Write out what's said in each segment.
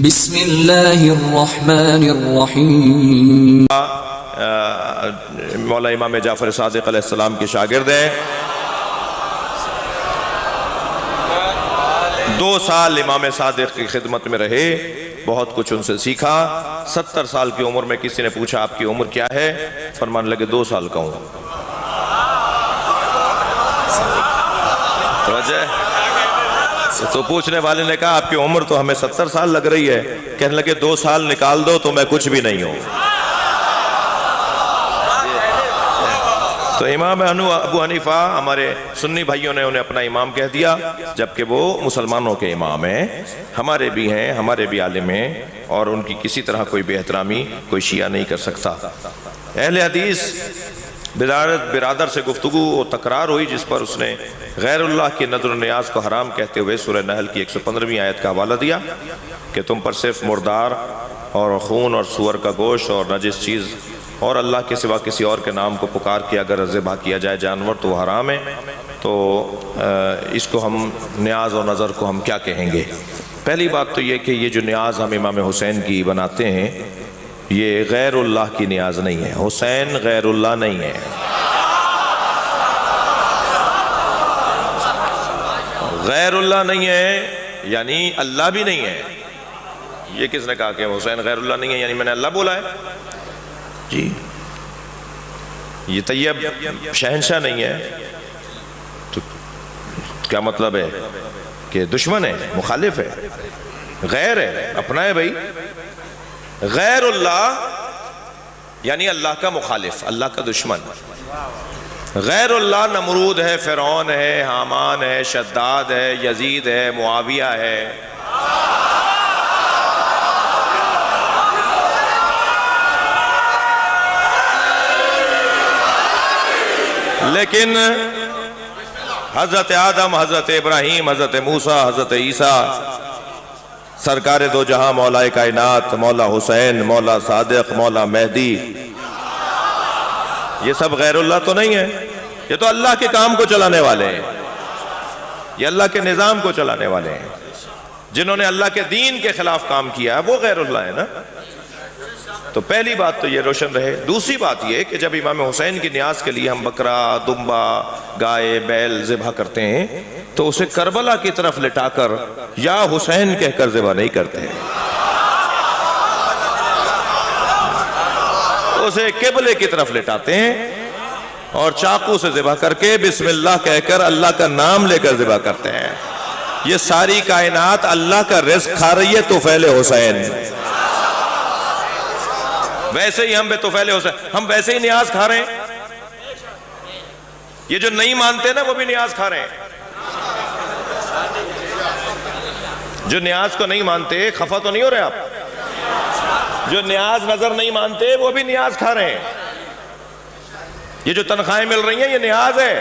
بسم اللہ الرحمن الرحیم۔ مولا امام جعفر صادق علیہ السلام کے شاگرد ہیں۔ 2 سال امام صادق کی خدمت میں رہے، بہت کچھ ان سے سیکھا۔ 70 سال کی عمر میں کسی نے پوچھا آپ کی عمر کیا ہے؟ فرمانے لگے 2 سال کا ہوں۔ تو پوچھنے والے نے کہا آپ کی عمر تو ہمیں 70 سال لگ رہی ہے۔ کہنے لگے 2 سال نکال دو تو میں کچھ بھی نہیں ہوں۔ تو امام ابو حنیفہ ہمارے سنی بھائیوں نے انہیں اپنا امام کہہ دیا، جبکہ وہ مسلمانوں کے امام ہیں، ہمارے بھی ہیں، ہمارے بھی عالم ہیں، اور ان کی کسی طرح کوئی بے احترامی کوئی شیعہ نہیں کر سکتا۔ اہل حدیث برادر سے گفتگو و تکرار ہوئی، جس پر اس نے غیر اللہ کی نظر و نیاز کو حرام کہتے ہوئے سورہ نحل کی 115ویں آیت کا حوالہ دیا کہ تم پر صرف مردار اور خون اور سور کا گوشت اور نجس چیز اور اللہ کے سوا کسی اور کے نام کو پکار کے اگر ذبح کیا جائے جانور تو وہ حرام ہے۔ تو اس کو ہم نیاز اور نظر کو ہم کیا کہیں گے؟ پہلی بات تو یہ کہ یہ جو نیاز ہم امام حسین کی بناتے ہیں یہ غیر اللہ کی نیاز نہیں ہے۔ حسین غیر اللہ نہیں ہے، غیر اللہ نہیں ہے یعنی اللہ بھی نہیں ہے۔ یہ کس نے کہا کہ حسین غیر اللہ نہیں ہے یعنی میں نے اللہ بولا ہے؟ جی یہ طیب شہنشاہ نہیں ہے تو کیا مطلب ہے کہ دشمن ہے، مخالف ہے، غیر ہے، اپنا ہے بھائی۔ غیر اللہ یعنی اللہ کا مخالف، اللہ کا دشمن۔ غیر اللہ نمرود ہے، فرعون ہے، حامان ہے، شداد ہے، یزید ہے، معاویہ ہے۔ لیکن حضرت آدم، حضرت ابراہیم، حضرت موسیٰ، حضرت عیسیٰ، سرکار دو جہاں مولا کائنات، مولا حسین، مولا صادق، مولا مہدی، یہ سب غیر اللہ تو نہیں ہے، یہ تو اللہ کے کام کو چلانے والے ہیں، یہ اللہ کے نظام کو چلانے والے ہیں۔ جنہوں نے اللہ کے دین کے خلاف کام کیا ہے وہ غیر اللہ ہے نا۔ تو پہلی بات تو یہ روشن رہے۔ دوسری بات یہ کہ جب امام حسین کی نیاز کے لیے ہم بکرا، دمبا، گائے، بیل ذبح کرتے ہیں تو اسے کربلا کی طرف لٹا کر یا حسین کہہ کر ذبح نہیں کرتے ہیں، اسے قبلے کی طرف لٹاتے ہیں اور چاقو سے ذبح کر کے بسم اللہ کہہ کر اللہ کا نام لے کر ذبح کرتے ہیں۔ یہ ساری کائنات اللہ کا رزق کھا رہی ہے طفیل حسین۔ ویسے ہی ہم بے طفیل حسین، ہم ویسے ہی نیاز کھا رہے ہیں۔ یہ جو نہیں مانتے نا وہ بھی نیاز کھا رہے ہیں۔ جو نیاز کو نہیں مانتے، خفا تو نہیں ہو رہے آپ؟ جو نیاز نظر نہیں مانتے وہ بھی نیاز کھا رہے ہیں۔ یہ جو تنخواہیں مل رہی ہیں یہ نیاز ہے،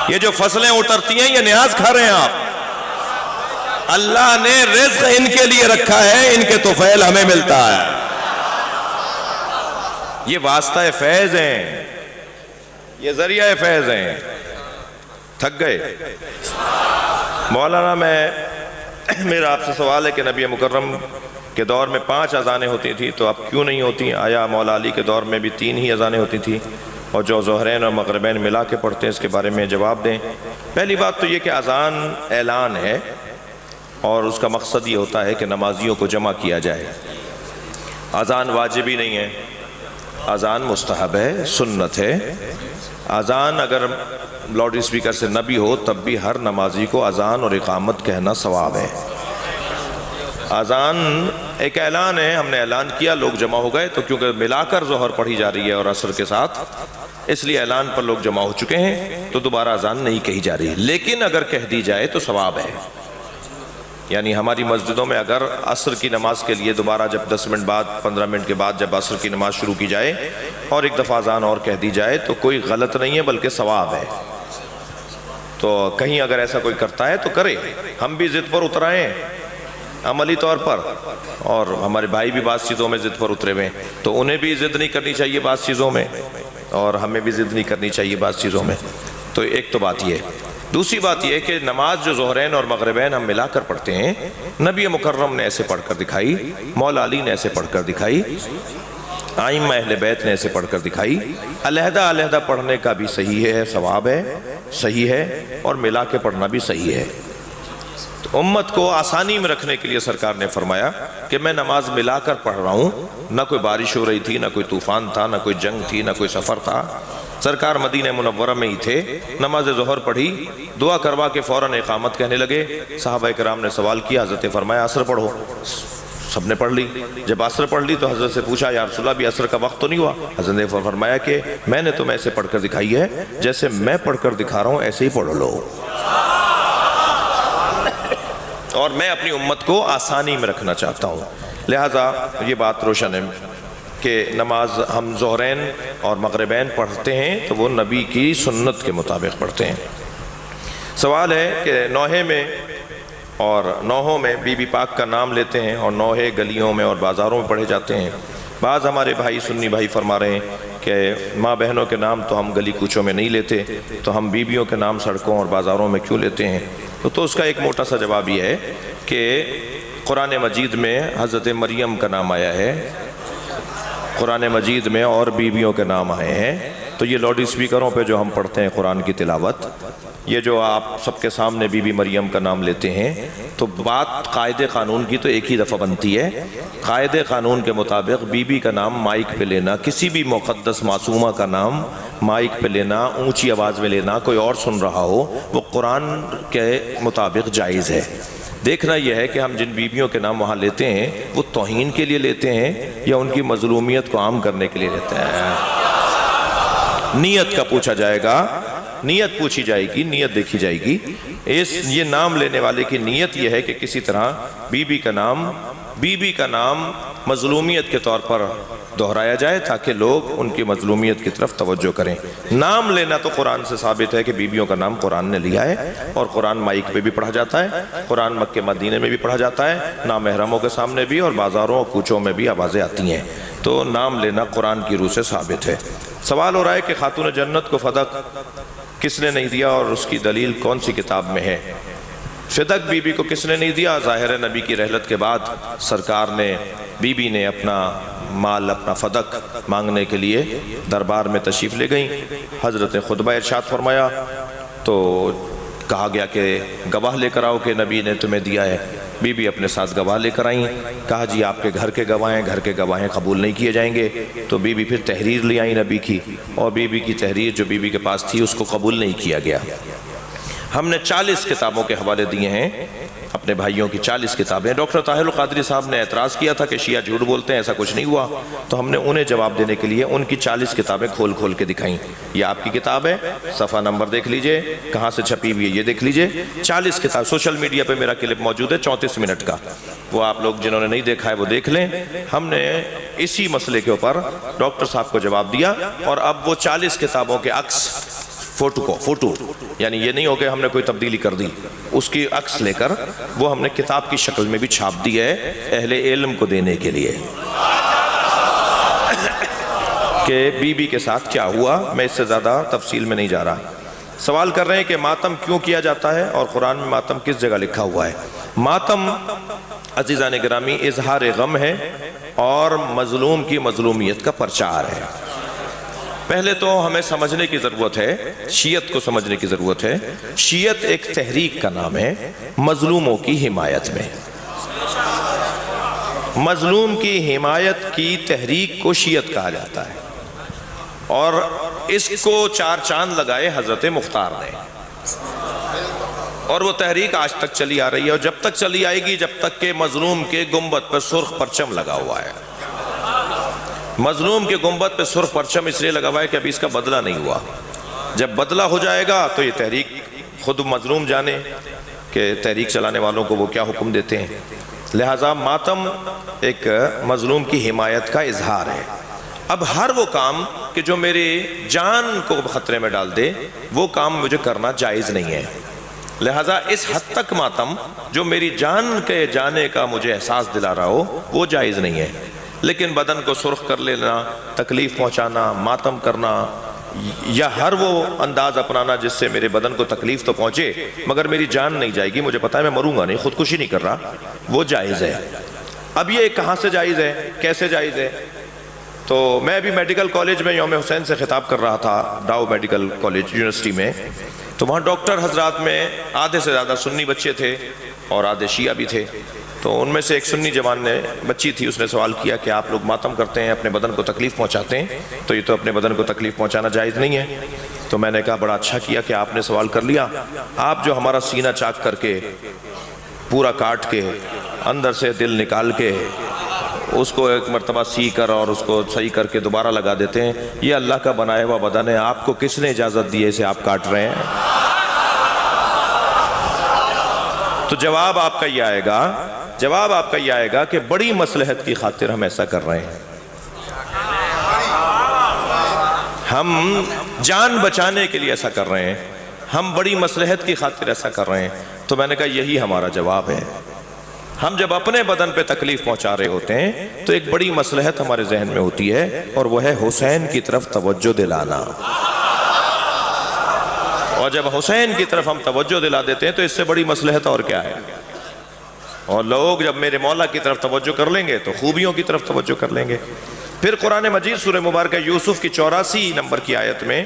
یہ جو فصلیں اترتی ہیں یہ نیاز کھا رہے ہیں آپ۔ اللہ نے رزق ان کے لیے رکھا ہے، ان کے طفیل ہمیں ملتا ہے۔ یہ واسطہ فیض ہیں، یہ ذریعہ فیض ہیں۔ تھک گئے مولانا؟ میرا آپ سے سوال ہے کہ نبی مکرم کے دور میں 5 اذانیں ہوتی تھی تو اب کیوں نہیں ہوتی؟ آیا مولا علی کے دور میں بھی 3 ہی اذانیں ہوتی تھی اور جو ظہرین اور مغربین ملا کے پڑھتے ہیں اس کے بارے میں جواب دیں۔ پہلی بات تو یہ کہ اذان اعلان ہے اور اس کا مقصد یہ ہوتا ہے کہ نمازیوں کو جمع کیا جائے۔ اذان واجبی نہیں ہے، اذان مستحب ہے، سنت ہے۔ اذان اگر لاؤڈ اسپیکر سے نہ بھی ہو تب بھی ہر نمازی کو اذان اور اقامت کہنا ثواب ہے۔ اذان ایک اعلان ہے، ہم نے اعلان کیا، لوگ جمع ہو گئے، تو کیونکہ ملا کر ظہر پڑھی جا رہی ہے اور عصر کے ساتھ، اس لیے اعلان پر لوگ جمع ہو چکے ہیں تو دوبارہ اذان نہیں کہی جا رہی۔ لیکن اگر کہہ دی جائے تو ثواب ہے۔ یعنی ہماری مسجدوں میں اگر عصر کی نماز کے لیے دوبارہ جب 10 منٹ بعد 15 منٹ کے بعد جب عصر کی نماز شروع کی جائے اور ایک دفعہ اذان اور کہہ دی جائے تو کوئی غلط نہیں ہے بلکہ ثواب ہے۔ تو کہیں اگر ایسا کوئی کرتا ہے تو کرے، ہم بھی ضد پر اترائیں عملی طور پر، اور ہمارے بھائی بھی بعض چیزوں میں ضد پر اترے ہوئے ہیں تو انہیں بھی ضد نہیں کرنی چاہیے بعض چیزوں میں اور ہمیں بھی ضد نہیں کرنی چاہیے بعض چیزوں میں۔ تو ایک تو بات یہ۔ دوسری بات یہ کہ نماز جو ظہرین اور مغربین ہم ملا کر پڑھتے ہیں، نبی مکرم نے ایسے پڑھ کر دکھائی، مولا علی نے ایسے پڑھ کر دکھائی، ائمہ اہل بیت نے ایسے پڑھ کر دکھائی۔ علیحدہ علیحدہ پڑھنے کا بھی صحیح ہے، ثواب ہے، صحیح ہے، اور ملا کے پڑھنا بھی صحیح ہے۔ تو امت کو آسانی میں رکھنے کے لیے سرکار نے فرمایا کہ میں نماز ملا کر پڑھ رہا ہوں، نہ کوئی بارش ہو رہی تھی، نہ کوئی طوفان تھا، نہ کوئی جنگ تھی، نہ کوئی سفر تھا، سرکار مدینہ منورہ میں ہی تھے، نماز ظہر پڑھی، دعا کروا کے فوراً اقامت کہنے لگے۔ صحابہ کرام نے سوال کیا، حضرت فرمایا عصر پڑھو، سب نے پڑھ لی۔ جب عصر پڑھ لی تو حضرت سے پوچھا یا رسول اللہ بھی عصر کا وقت تو نہیں ہوا؟ حضرت نے فرمایا کہ میں نے تمہیں ایسے پڑھ کر دکھائی ہے، جیسے میں پڑھ کر دکھا رہا ہوں ایسے ہی پڑھ لو، اور میں اپنی امت کو آسانی میں رکھنا چاہتا ہوں۔ لہٰذا یہ بات روشن ہے کہ نماز ہم ظہرین اور مغربین پڑھتے ہیں تو وہ نبی کی سنت کے مطابق پڑھتے ہیں۔ سوال ہے کہ نوحے میں اور نوحوں میں بی بی پاک کا نام لیتے ہیں، اور نوحے گلیوں میں اور بازاروں میں پڑھے جاتے ہیں۔ بعض ہمارے بھائی سنی بھائی فرما رہے ہیں کہ ماں بہنوں کے نام تو ہم گلی کوچوں میں نہیں لیتے، تو ہم بیویوں کے نام سڑکوں اور بازاروں میں کیوں لیتے ہیں؟ تو اس کا ایک موٹا سا جواب یہ ہے کہ قرآن مجید میں حضرت مریم کا نام آیا ہے، قرآن مجید میں اور بیویوں کے نام آئے ہیں، تو یہ لاؤڈ اسپیکروں پہ جو ہم پڑھتے ہیں قرآن کی تلاوت، یہ جو آپ سب کے سامنے بی بی مریم کا نام لیتے ہیں، تو بات قاعدے قانون کی تو ایک ہی دفعہ بنتی ہے۔ قاعدے قانون کے مطابق بی بی کا نام مائک پہ لینا، کسی بھی مقدس معصومہ کا نام مائک پہ لینا، اونچی آواز میں لینا، کوئی اور سن رہا ہو، وہ قرآن کے مطابق جائز ہے۔ دیکھنا یہ ہے کہ ہم جن بیویوں کے نام وہاں لیتے ہیں وہ توہین کے لیے لیتے ہیں یا ان کی مظلومیت کو عام کرنے کے لیے لیتے ہیں۔ نیت کا پوچھا جائے گا، نیت پوچھی جائے گی، نیت دیکھی جائے گی۔ یہ نام لینے والے کی نیت یہ ہے کہ کسی طرح بی بی کا نام مظلومیت کے طور پر دہرایا جائے تاکہ لوگ ان کی مظلومیت کی طرف توجہ کریں۔ نام لینا تو قرآن سے ثابت ہے کہ بیویوں کا نام قرآن نے لیا ہے، اور قرآن مائک پہ بھی پڑھا جاتا ہے، قرآن مکہ مدینے میں بھی پڑھا جاتا ہے، نامحرموں کے سامنے بھی، اور بازاروں اور کوچوں میں بھی آوازیں آتی ہیں، تو نام لینا قرآن کی روح سے ثابت ہے۔ سوال ہو رہا ہے کہ خاتون جنت کو فدق کس نے نہیں دیا اور اس کی دلیل کون سی کتاب میں ہے؟ فدق بی بی کو کس نے نہیں دیا؟ ظاہر ہے نبی کی رحلت کے بعد سرکار نے، بی بی نے اپنا مال، اپنا فدق مانگنے کے لیے دربار میں تشریف لے گئیں۔ حضرت خطبہ ارشاد فرمایا تو کہا گیا کہ گواہ لے کر آؤ کہ نبی نے تمہیں دیا ہے۔ بی بی اپنے ساتھ گواہ لے کر آئیں، کہا جی آپ کے گھر کے گواہ ہیں، گھر کے گواہیں قبول نہیں کیے جائیں گے۔ تو بی بی پھر تحریر لے آئیں نبی کی، اور بی بی کی تحریر جو بی بی کے پاس تھی اس کو قبول نہیں کیا گیا۔ ہم نے 40 کتابوں کے حوالے دیے ہیں، اپنے بھائیوں کی 40 کتابیں۔ ڈاکٹر طاہر القادری صاحب نے اعتراض کیا تھا کہ شیعہ جھوٹ بولتے ہیں، ایسا کچھ نہیں ہوا، تو ہم نے انہیں جواب دینے کے لیے ان کی 40 کتابیں کھول کھول کے دکھائیں۔ یہ آپ کی کتاب ہے، صفحہ نمبر دیکھ لیجئے، کہاں سے چھپی ہوئی ہے یہ دیکھ لیجئے۔ 40 کتاب سوشل میڈیا پہ میرا کلپ موجود ہے 34 منٹ کا، وہ آپ لوگ جنہوں نے نہیں دیکھا ہے وہ دیکھ لیں۔ ہم نے اسی مسئلے کے اوپر ڈاکٹر صاحب کو جواب دیا، اور اب وہ 40 کتابوں کے عکس فوٹو، یعنی یہ نہیں ہو کہ ہم نے کوئی تبدیلی کر دی، اس کی عکس لے کر وہ ہم نے کتاب کی شکل میں بھی چھاپ دی ہے اہل علم کو دینے کے لیے کہ بی بی کے ساتھ کیا ہوا۔ میں اس سے زیادہ تفصیل میں نہیں جا رہا۔ سوال کر رہے ہیں کہ ماتم کیوں کیا جاتا ہے اور قرآن میں ماتم کس جگہ لکھا ہوا ہے؟ ماتم عزیزان گرامی اظہار غم ہے اور مظلوم کی مظلومیت کا پرچار ہے۔ پہلے تو ہمیں سمجھنے کی ضرورت ہے، شیعت کو سمجھنے کی ضرورت ہے۔ شیعت ایک تحریک کا نام ہے مظلوموں کی حمایت میں۔ مظلوم کی حمایت کی تحریک کو شیعت کہا جاتا ہے، اور اس کو 4 چاند لگائے حضرت مختار نے، اور وہ تحریک آج تک چلی آ رہی ہے، اور جب تک چلی آئے گی جب تک کہ مظلوم کے گنبد پر سرخ پرچم لگا ہوا ہے۔ مظلوم کے گنبد پہ سرخ پرچم اس لیے لگا ہوا ہے کہ ابھی اس کا بدلہ نہیں ہوا، جب بدلہ ہو جائے گا تو یہ تحریک خود مظلوم جانے کہ تحریک چلانے والوں کو وہ کیا حکم دیتے ہیں۔ لہٰذا ماتم ایک مظلوم کی حمایت کا اظہار ہے۔ اب ہر وہ کام کہ جو میرے جان کو خطرے میں ڈال دے وہ کام مجھے کرنا جائز نہیں ہے، لہٰذا اس حد تک ماتم جو میری جان کے جانے کا مجھے احساس دلا رہا ہو وہ جائز نہیں ہے۔ لیکن بدن کو سرخ کر لینا، تکلیف پہنچانا، ماتم کرنا، یا ہر وہ انداز اپنانا جس سے میرے بدن کو تکلیف تو پہنچے مگر میری جان نہیں جائے گی، مجھے پتا ہے میں مروں گا نہیں، خودکشی نہیں کر رہا، وہ جائز ہے۔ اب یہ کہاں سے جائز ہے، کیسے جائز ہے؟ تو میں ابھی میڈیکل کالج میں یوم حسین سے خطاب کر رہا تھا، ڈاؤ میڈیکل کالج یونیورسٹی میں، تو وہاں ڈاکٹر حضرات میں آدھے سے زیادہ سنی بچے تھے اور آدھے شیعہ بھی تھے۔ تو ان میں سے ایک سنی جوان نے، بچی تھی، اس نے سوال کیا کہ آپ لوگ ماتم کرتے ہیں، اپنے بدن کو تکلیف پہنچاتے ہیں، تو یہ تو اپنے بدن کو تکلیف پہنچانا جائز نہیں ہے۔ تو میں نے کہا بڑا اچھا کیا کہ آپ نے سوال کر لیا، آپ جو ہمارا سینہ چاک کر کے، پورا کاٹ کے، اندر سے دل نکال کے، اس کو ایک مرتبہ سی کر اور اس کو صحیح کر کے دوبارہ لگا دیتے ہیں، یہ اللہ کا بنایا ہوا بدن ہے، آپ کو کس نے اجازت دی ہے اسے آپ کاٹ رہے ہیں؟ تو جواب آپ کا یہ آئے گا کہ بڑی مصلحت کی خاطر ہم ایسا کر رہے ہیں، ہم جان بچانے کے لیے ایسا کر رہے ہیں، ہم بڑی مصلحت کی خاطر ایسا کر رہے ہیں۔ تو میں نے کہا یہی ہمارا جواب ہے۔ ہم جب اپنے بدن پہ تکلیف پہنچا رہے ہوتے ہیں تو ایک بڑی مصلحت ہمارے ذہن میں ہوتی ہے، اور وہ ہے حسین کی طرف توجہ دلانا۔ اور جب حسین کی طرف ہم توجہ دلا دیتے ہیں تو اس سے بڑی مصلحت اور کیا ہے؟ اور لوگ جب میرے مولا کی طرف توجہ کر لیں گے تو خوبیوں کی طرف توجہ کر لیں گے۔ پھر قرآن مجید سورہ مبارکہ یوسف کی 84 نمبر کی آیت میں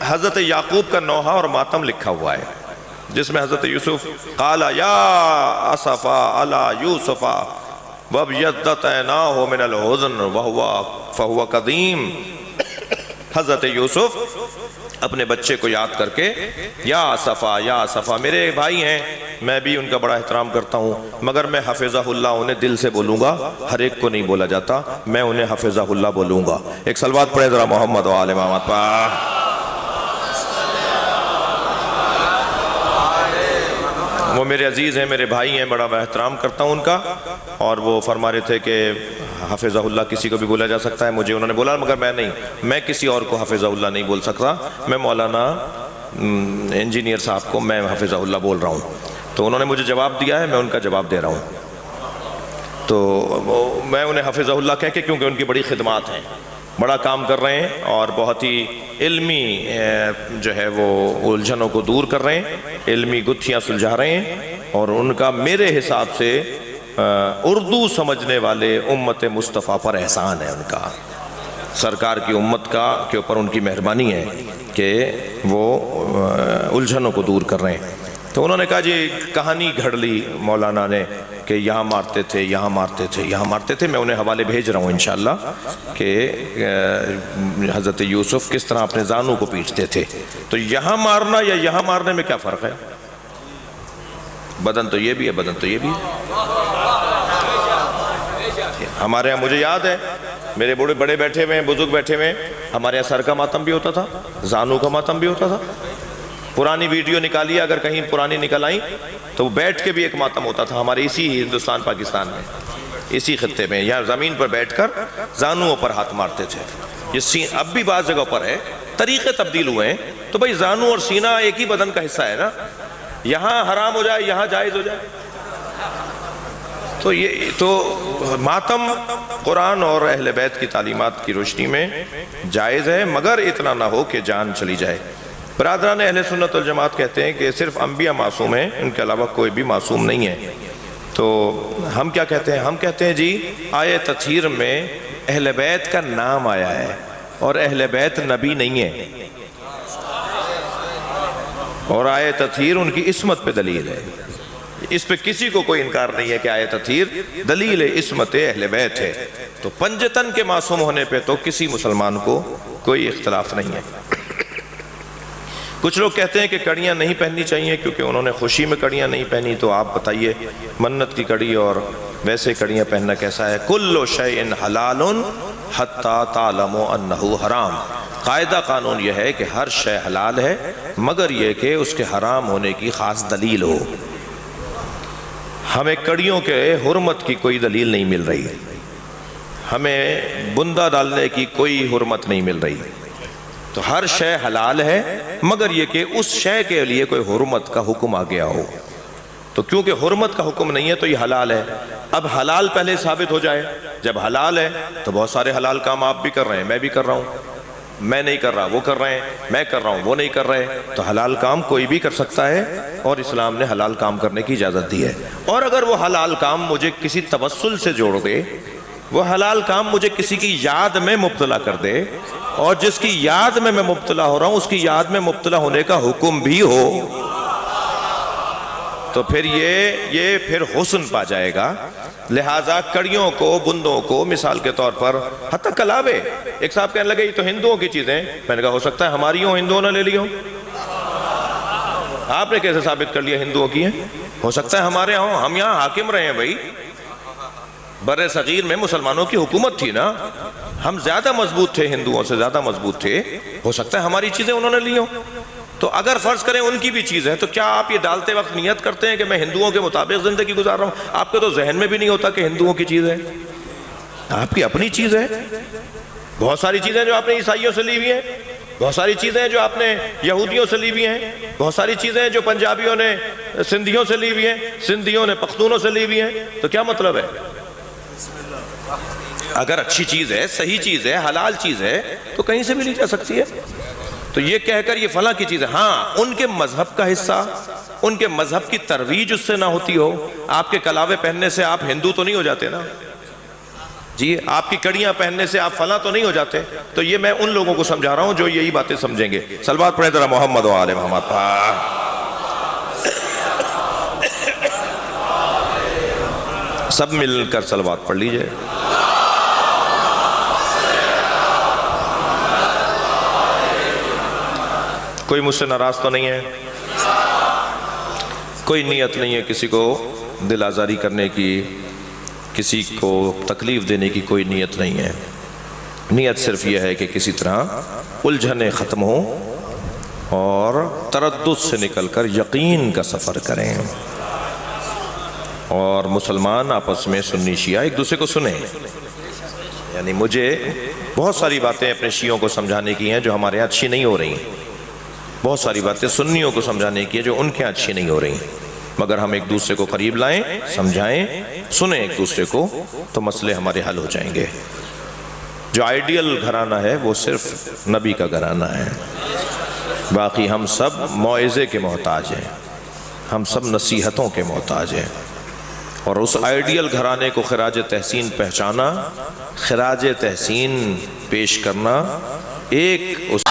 حضرت یعقوب کا نوحہ اور ماتم لکھا ہوا ہے، جس میں حضرت یوسف قال یا اسفا علی یوسف وابیضت عیناہ من الحزن فہو قدیم۔ حضرت یوسف اپنے بچے کو یاد کر کے یا اسفا، میرے بھائی ہیں، میں بھی ان کا بڑا احترام کرتا ہوں، مگر میں حفظہ اللہ انہیں دل سے بولوں گا، ہر ایک کو نہیں بولا جاتا، میں انہیں حفظہ اللہ بولوں گا۔ ایک صلوات پڑھے ذرا محمد و آل محمد پر۔ وہ میرے عزیز ہیں، میرے بھائی ہیں، بڑا میں احترام کرتا ہوں ان کا، اور وہ فرما رہے تھے کہ حفظہ اللہ کسی کو بھی بولا جا سکتا ہے، مجھے انہوں نے بولا مگر میں نہیں، میں کسی اور کو حفظہ اللہ نہیں بول سکتا، میں مولانا انجینئر صاحب کو میں حفظہ اللہ بول رہا ہوں۔ تو انہوں نے مجھے جواب دیا ہے، میں ان کا جواب دے رہا ہوں۔ تو میں انہیں حفظہ اللہ کہہ کے، کیونکہ ان کی بڑی خدمات ہیں، بڑا کام کر رہے ہیں اور بہت ہی علمی جو ہے وہ الجھنوں کو دور کر رہے ہیں، علمی گتھیاں سلجھا رہے ہیں، اور ان کا میرے حساب سے اردو سمجھنے والے امت مصطفیٰ پر احسان ہے، ان کا سرکار کی امت کا کے اوپر ان کی مہربانی ہے کہ وہ الجھنوں کو دور کر رہے ہیں۔ تو انہوں نے کہا جی کہانی گھڑ لی مولانا نے کہ یہاں مارتے تھے، یہاں مارتے تھے، یہاں مارتے تھے، میں انہیں حوالے بھیج رہا ہوں انشاءاللہ کہ حضرت یوسف کس طرح اپنے زانوں کو پیٹتے تھے۔ تو یہاں مارنا یا یہاں مارنے میں کیا فرق ہے؟ بدن تو یہ بھی ہے، بدن تو یہ بھی ہے۔ ہمارے یہاں مجھے یاد ہے، میرے بڑے بیٹھے ہوئے ہیں، بزرگ بیٹھے ہوئے ہیں، ہمارے یہاں سر کا ماتم بھی ہوتا تھا، زانوں کا ماتم بھی ہوتا تھا۔ پرانی ویڈیو نکالی، اگر کہیں پرانی نکل آئیں تو بیٹھ کے بھی ایک ماتم ہوتا تھا ہمارے اسی ہندوستان پاکستان میں، اسی خطے میں، یہاں زمین پر بیٹھ کر زانوں پر ہاتھ مارتے تھے۔ یہ اب بھی بعض جگہ پر ہے، طریقے تبدیل ہوئے ہیں، تو بھئی زانوں اور سینہ ایک ہی بدن کا حصہ ہے نا، یہاں حرام ہو جائے یہاں جائز ہو جائے۔ تو یہ تو ماتم قرآن اور اہل بیت کی تعلیمات کی روشنی میں جائز ہے، مگر اتنا نہ ہو کہ جان چلی جائے۔ برادران اہل سنت والجماعت کہتے ہیں کہ صرف انبیاء معصوم ہیں، ان کے علاوہ کوئی بھی معصوم نہیں ہے۔ تو ہم کیا کہتے ہیں؟ ہم کہتے ہیں جی آیہ تطہیر میں اہل بیت کا نام آیا ہے، اور اہل بیت نبی نہیں ہے، اور آیہ تطہیر ان کی عصمت پہ دلیل ہے۔ اس پہ کسی کو کوئی انکار نہیں ہے کہ آیہ تطہیر دلیل عصمت اہل بیت ہے۔ تو پنجتن کے معصوم ہونے پہ تو کسی مسلمان کو کوئی اختلاف نہیں ہے۔ کچھ لوگ کہتے ہیں کہ کڑیاں نہیں پہننی چاہیے کیونکہ انہوں نے خوشی میں کڑیاں نہیں پہنی، تو آپ بتائیے منت کی کڑی اور ویسے کڑیاں پہننا کیسا ہے؟ کل شیء حلال حتی تعلموا انہ حرام۔ قاعدہ قانون یہ ہے کہ ہر شے حلال ہے مگر یہ کہ اس کے حرام ہونے کی خاص دلیل ہو۔ ہمیں کڑیوں کے حرمت کی کوئی دلیل نہیں مل رہی، ہمیں بندہ ڈالنے کی کوئی حرمت نہیں مل رہی۔ تو ہر شے حلال ہے مگر یہ کہ اس شے کے لیے کوئی حرمت کا حکم آ گیا ہو۔ تو کیونکہ حرمت کا حکم نہیں ہے تو یہ حلال ہے۔ اب حلال پہلے ثابت ہو جائے، جب حلال ہے تو بہت سارے حلال کام آپ بھی کر رہے ہیں، میں بھی کر رہا ہوں، میں نہیں کر رہا وہ کر رہے ہیں، میں کر رہا ہوں وہ نہیں کر رہے، تو حلال کام کوئی بھی کر سکتا ہے اور اسلام نے حلال کام کرنے کی اجازت دی ہے۔ اور اگر وہ حلال کام مجھے کسی توسل سے جوڑ دے، وہ حلال کام مجھے کسی کی یاد میں مبتلا کر دے، اور جس کی یاد میں مبتلا ہو رہا ہوں اس کی یاد میں مبتلا ہونے کا حکم بھی ہو، تو پھر یہ پھر حسن پا جائے گا۔ لہٰذا کڑیوں کو، بندوں کو، مثال کے طور پر حتیٰ کلابے، ایک صاحب کہنے لگے یہ تو ہندوؤں کی چیزیں، میں نے کہا ہو سکتا ہے ہماری ہوں، ہندوؤں نے لے لی ہوں۔ آپ نے کیسے ثابت کر لیا ہندوؤں کی ہیں؟ ہو سکتا ہے ہمارے ہوں، ہم یہاں حاکم رہے ہیں بھائی، بر صغیر میں مسلمانوں کی حکومت تھی نا، ہم زیادہ مضبوط تھے، ہندوؤں سے زیادہ مضبوط تھے، ہو سکتا ہے ہماری چیزیں انہوں نے لی ہوں۔ تو اگر فرض کریں ان کی بھی چیز ہے، تو کیا آپ یہ ڈالتے وقت نیت کرتے ہیں کہ میں ہندوؤں کے مطابق زندگی گزار رہا ہوں؟ آپ کے تو ذہن میں بھی نہیں ہوتا کہ ہندوؤں کی چیز ہے، آپ کی اپنی چیز ہے۔ بہت ساری چیزیں جو آپ نے عیسائیوں سے لی ہوئی ہیں، بہت ساری چیزیں جو آپ نے یہودیوں سے لی ہوئی ہیں، بہت ساری چیزیں جو پنجابیوں نے سندھیوں سے لی ہوئی ہیں، سندھیوں نے پختونوں سے لی ہوئی ہیں، تو کیا مطلب ہے؟ اگر اچھی چیز ہے، صحیح چیز ہے، حلال چیز ہے، تو کہیں سے بھی لی جا سکتی ہے۔ تو یہ کہہ کر یہ فلاں کی چیز ہے، ہاں ان کے مذہب کا حصہ، ان کے مذہب کی ترویج اس سے نہ ہوتی ہو۔ آپ کے کلاوے پہننے سے آپ ہندو تو نہیں ہو جاتے نا جی، آپ کی کڑیاں پہننے سے آپ فلاں تو نہیں ہو جاتے۔ تو یہ میں ان لوگوں کو سمجھا رہا ہوں جو یہی باتیں سمجھیں گے۔ صلوات پڑھیں ذرا محمد و آل محمد پر۔ سب مل کر صلوات پڑھ لیجئے۔ کوئی مجھ سے ناراض تو نہیں ہے؟ کوئی نیت نہیں ہے کسی کو دل آزاری کرنے کی، کسی کو تکلیف دینے کی کوئی نیت نہیں ہے۔ نیت صرف یہ ہے کہ کسی طرح الجھنیں ختم ہوں اور تردد سے نکل کر یقین کا سفر کریں، اور مسلمان آپس میں سنی شیعہ ایک دوسرے کو سنیں۔ یعنی مجھے بہت ساری باتیں اپنے شیعوں کو سمجھانے کی ہیں جو ہمارے یہاں اچھی نہیں ہو رہی، بہت ساری باتیں سنیوں کو سمجھانے کی ہیں جو ان کے اچھی نہیں ہو رہی، مگر ہم ایک دوسرے کو قریب لائیں، سمجھائیں، سنیں ایک دوسرے کو، تو مسئلے ہمارے حل ہو جائیں گے۔ جو آئیڈیل گھرانہ ہے وہ صرف نبی کا گھرانہ ہے، باقی ہم سب موعظے کے محتاج ہیں، ہم سب نصیحتوں کے محتاج ہیں، اور اس آئیڈیل گھرانے کو خراج تحسین پہچانا، خراج تحسین پیش کرنا، ایک اس